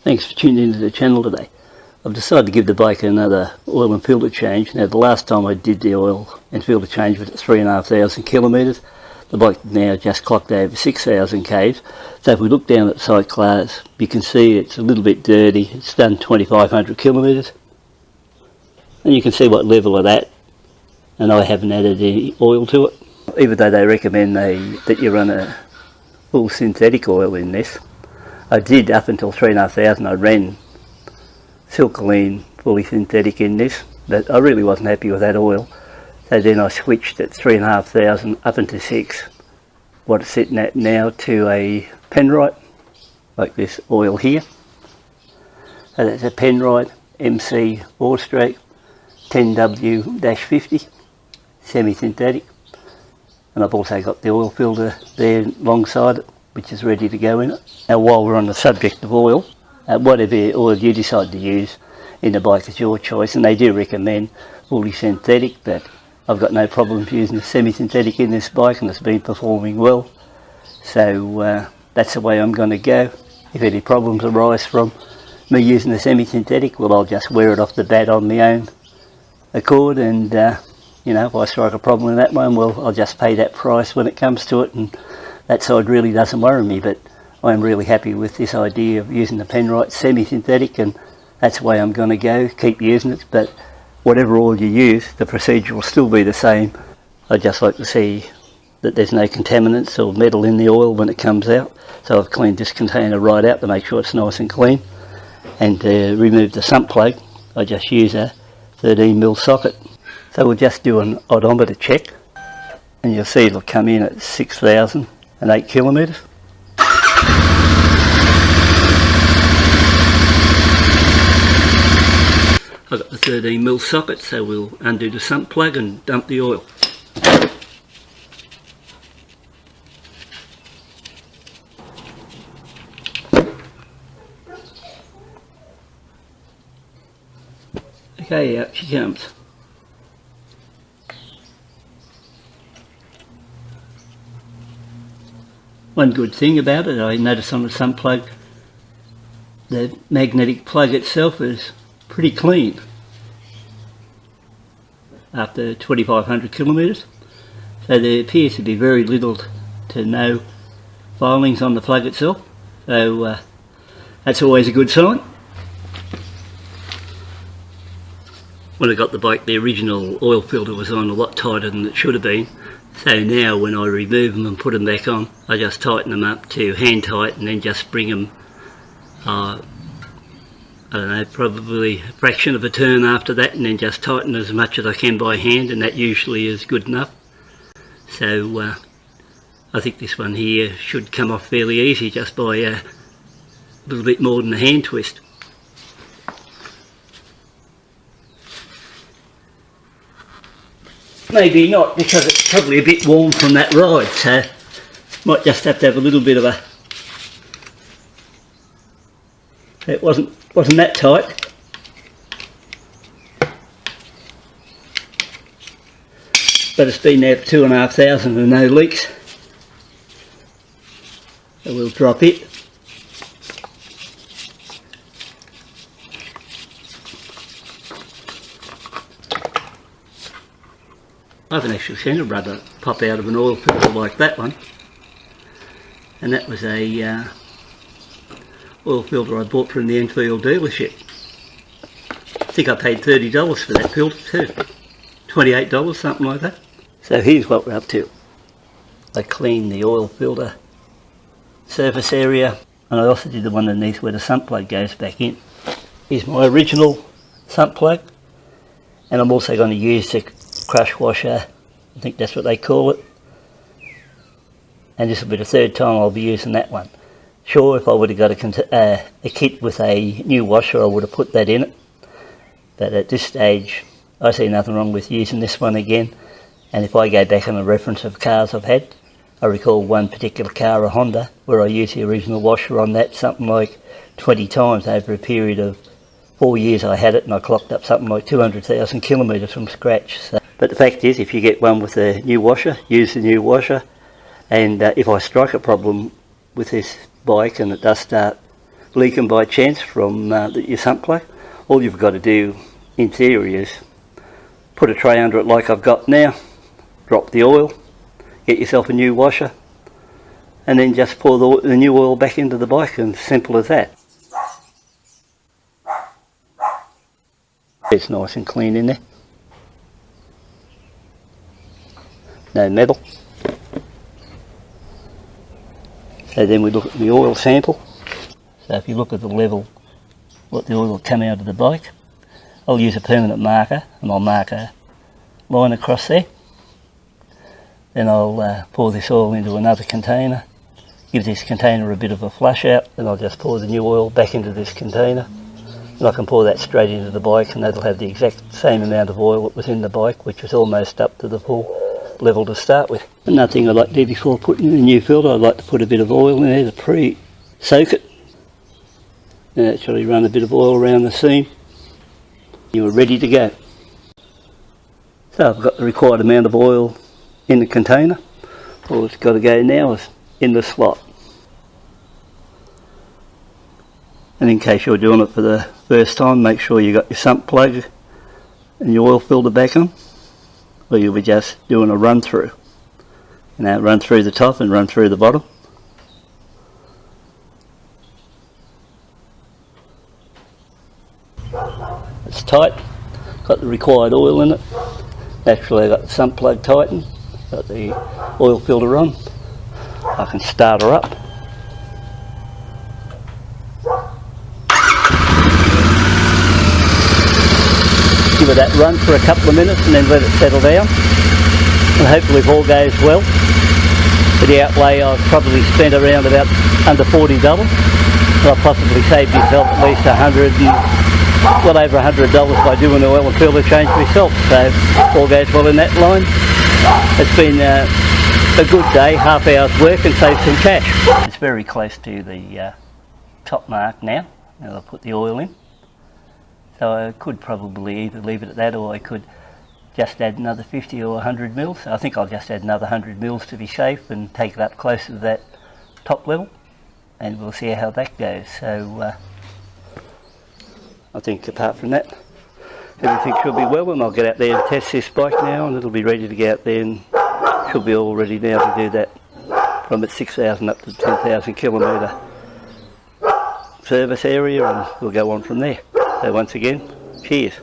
Thanks for tuning into the channel today. I've decided to give the bike another oil and filter change. Now the last time I did the oil and filter change was at 3,500 kilometres. The bike now just clocked over 6,000 k's. So if we look down at the side class, you can see it's a little bit dirty. It's done 2,500 kilometres. And you can see what level of that. And I haven't added any oil to it. Even though they recommend that you run a full synthetic oil in this. I did up until 3,500. I ran Silcoline fully synthetic in this, but I really wasn't happy with that oil. So then I switched at 3,500 up into 6, what it's sitting at now, to a Penrite, like this oil here. So that's a Penrite MC 4-stroke 10W-50 semi-synthetic. And I've also got the oil filter there alongside it, which is ready to go in it. Now while we're on the subject of oil, whatever oil you decide to use in the bike is your choice, and they do recommend fully synthetic, but I've got no problems using the semi-synthetic in this bike and it's been performing well. So that's the way I'm going to go. If any problems arise from me using the semi-synthetic, well, I'll just wear it off the bat on my own accord, and you know, if I strike a problem in that one, well, I'll just pay that price when it comes to it, and that side really doesn't worry me. But I'm really happy with this idea of using the Penrite semi-synthetic, and that's the way I'm going to go, keep using it. But whatever oil you use, the procedure will still be the same. I just like to see that there's no contaminants or metal in the oil when it comes out. So I've cleaned this container right out to make sure it's nice and clean. And to remove the sump plug, I just use a 13mm socket. So we'll just do an odometer check, and you'll see it'll come in at 6,008 kilometres. I've got the 13mm socket, so we'll undo the sump plug and dump the oil. Okay, out she comes. One good thing about it, I noticed on the sump plug, the magnetic plug itself is pretty clean after 2,500 kilometres. So there appears to be very little to no filings on the plug itself. So that's always a good sign. When I got the bike, the original oil filter was on a lot tighter than it should have been. So now when I remove them and put them back on, I just tighten them up to hand tight and then just bring them, I don't know, probably a fraction of a turn after that, and then just tighten as much as I can by hand, and that usually is good enough. So I think this one here should come off fairly easy just by a little bit more than a hand twist. Maybe not, because it's probably a bit warm from that ride, so might just have to have a little bit of a... It wasn't that tight. But it's been there for 2,500 and no leaks. So we'll drop it. I haven't actually seen a rubber pop out of an oil filter like that one, and that was a oil filter I bought from the Enfield dealership. I think I paid $30 for that filter too, $28, something like that. So here's what we're up to. I cleaned the oil filter surface area, and I also did the one underneath where the sump plug goes back in. Here's my original sump plug, and I'm also going to use the crush washer, I think that's what they call it, and this will be the third time I'll be using that one. Sure, if I would have got a kit with a new washer, I would have put that in it, but at this stage I see nothing wrong with using this one again. And if I go back on the reference of cars I've had, I recall one particular car, a Honda, where I used the original washer on that something like 20 times over a period of 4 years I had it, and I clocked up something like 200,000 kilometres from scratch. So. But the fact is, if you get one with a new washer, use the new washer, and if I strike a problem with this bike and it does start leaking by chance from your sump plug, all you've got to do in theory is put a tray under it like I've got now, drop the oil, get yourself a new washer, and then just pour the new oil back into the bike, and simple as that. It's nice and clean in there. No metal. So then we look at the oil sample. So if you look at the level, what the oil will come out of the bike, I'll use a permanent marker and I'll mark a line across there. Then I'll pour this oil into another container, give this container a bit of a flush out, then I'll just pour the new oil back into this container, and I can pour that straight into the bike, and that'll have the exact same amount of oil that was in the bike, which was almost up to the full level to start with. Another thing I like to do before putting in a new filter, I like to put a bit of oil in there to pre-soak it, and actually run a bit of oil around the seam. You're ready to go. So I've got the required amount of oil in the container. All it's got to go now is in the slot. And in case you're doing it for the first time, make sure you got your sump plug and your oil filter back on, or you'll be just doing a run through. Now run through the top and run through the bottom. It's tight, got the required oil in it. Actually I've got the sump plug tightened, got the oil filter on. I can start her up. Give it that run for a couple of minutes and then let it settle down. And hopefully if all goes well, for the outlay I've probably spent around about under $40. I'll possibly save yourself at least well over $100 by doing the oil and filter change myself. So if all goes well in that line, it's been a good day, half hour's work, and save some cash. It's very close to the top mark now. Now I'll put the oil in. So I could probably either leave it at that, or I could just add another 50 or 100 mils. I think I'll just add another 100 mils to be safe and take it up closer to that top level, and we'll see how that goes. So I think apart from that, everything should be well, and I'll get out there and test this bike now, and it'll be ready to go out there, and should be all ready now to do that from at 6,000 up to 10,000 kilometre service area, and we'll go on from there. So once again, cheers.